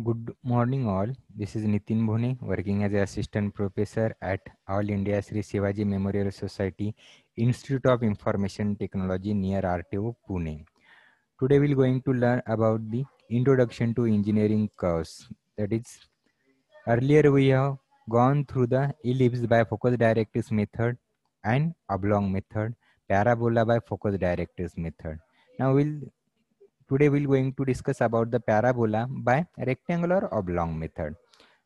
Good morning all. This is Nitin Bhone working as an assistant professor at All India Sri Shivaji Memorial Society Institute of Information Technology near RTO Pune. Today we're going to learn about the introduction to engineering course. That is, earlier we have gone through the ellipse by focus directrix method and oblong method, parabola by focus directrix method. Now today we're going to discuss about the parabola by rectangular oblong method.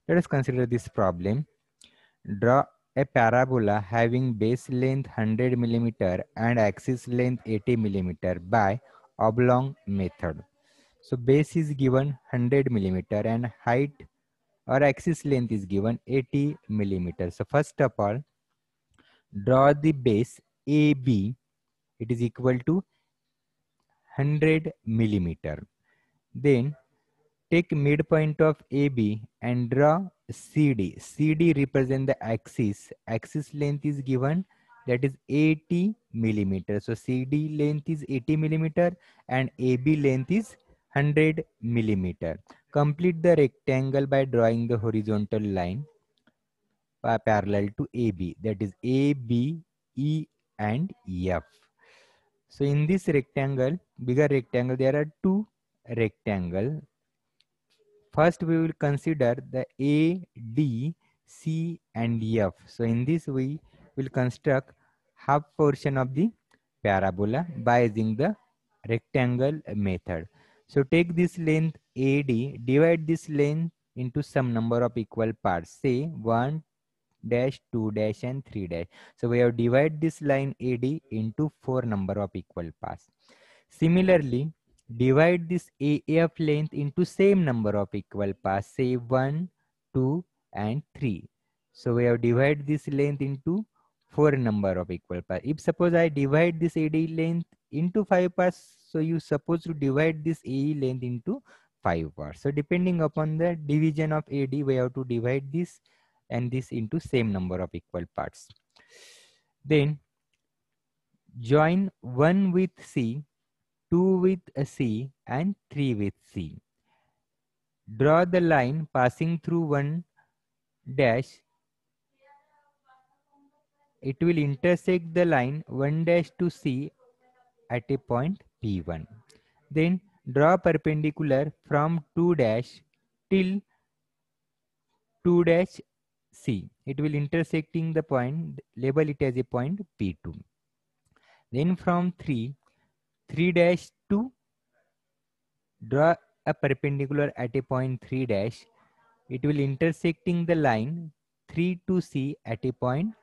Let us consider this problem. Draw a parabola having base length 100 mm and axis length 80 mm by oblong method. So base is given 100 mm and height or axis length is given 80 mm. So first of all, draw the base AB. It is equal to 100 mm. Then take midpoint of AB and draw CD. CD represent the axis. Axis length is given, that is 80 millimeter. So CD length is 80 millimeter and AB length is 100 millimeter. Complete the rectangle by drawing the horizontal line parallel to AB. That is A, B, E and F. So in this rectangle, bigger rectangle, there are two rectangles. First, we will consider the A, D, C and F. So in this we will construct half portion of the parabola by using the rectangle method. So take this length AD, divide this length into some number of equal parts, say 1 dash 2 dash and 3 dash. So we have divided this line AD into 4 number of equal parts. Similarly, divide this AF length into same number of equal parts, say 1, 2 and 3. So we have divided this length into 4 number of equal parts. If suppose I divide this AD length into 5 parts, so you suppose to divide this AE length into 5 parts. So depending upon the division of AD, we have to divide this and this into same number of equal parts. Then join 1 with C, 2 with C and 3 with C. Draw the line passing through 1 dash. It will intersect the line 1 dash to C at a point P1. Then draw perpendicular from 2 dash till 2 dash C. It will intersecting the point, label it as a point P2. Then from 3 dash to draw a perpendicular at a point 3 dash. It will intersecting the line 3 to C at a point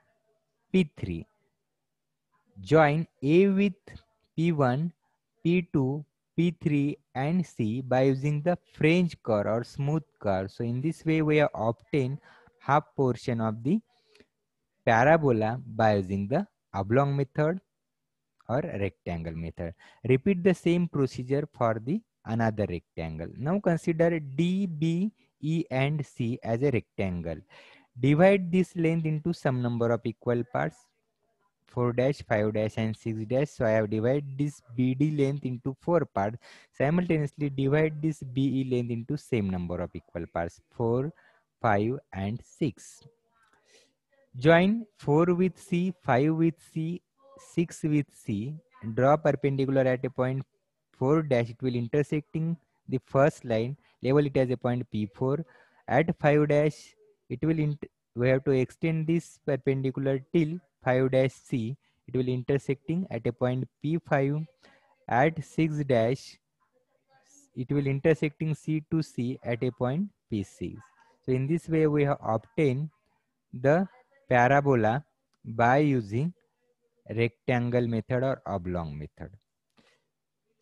P3. Join A with P1, P2, P3 and C by using the French curve or smooth curve. So in this way we have obtained half portion of the parabola by using the oblong method or rectangle method. Repeat the same procedure for the another rectangle. Now consider D, B, E and C as a rectangle. Divide this length into some number of equal parts, 4 dash, 5 dash and 6 dash. So I have divided this BD length into 4 parts. Simultaneously divide this BE length into same number of equal parts, 4, 5 and 6. Join 4 with C, 5 with C, 6 with C. Draw perpendicular at a point 4 dash. It will intersecting the first line. Label it as a point P4. At 5 dash, it will we have to extend this perpendicular till 5 dash C. It will intersecting at a point P5. At 6 dash, it will intersecting C to C at a point P6. So in this way, we have obtained the parabola by using rectangle method or oblong method.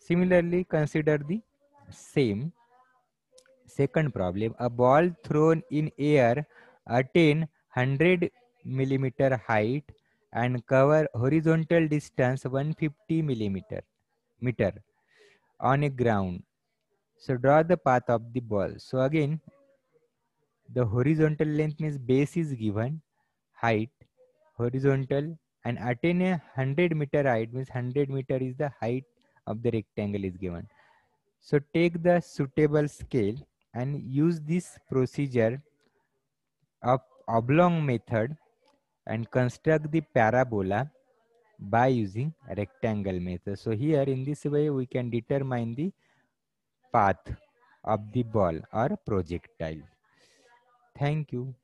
Similarly, consider the same second problem. A ball thrown in air attain 100 millimeter height and cover horizontal distance 150 meter on a ground. So draw the path of the ball. So again, the horizontal length means base is given, height horizontal, and attain a 100-meter height means 100 meter is the height of the rectangle is given. So take the suitable scale and use this procedure of oblong method and construct the parabola by using rectangle method. So here in this way we can determine the path of the ball or projectile. Thank you.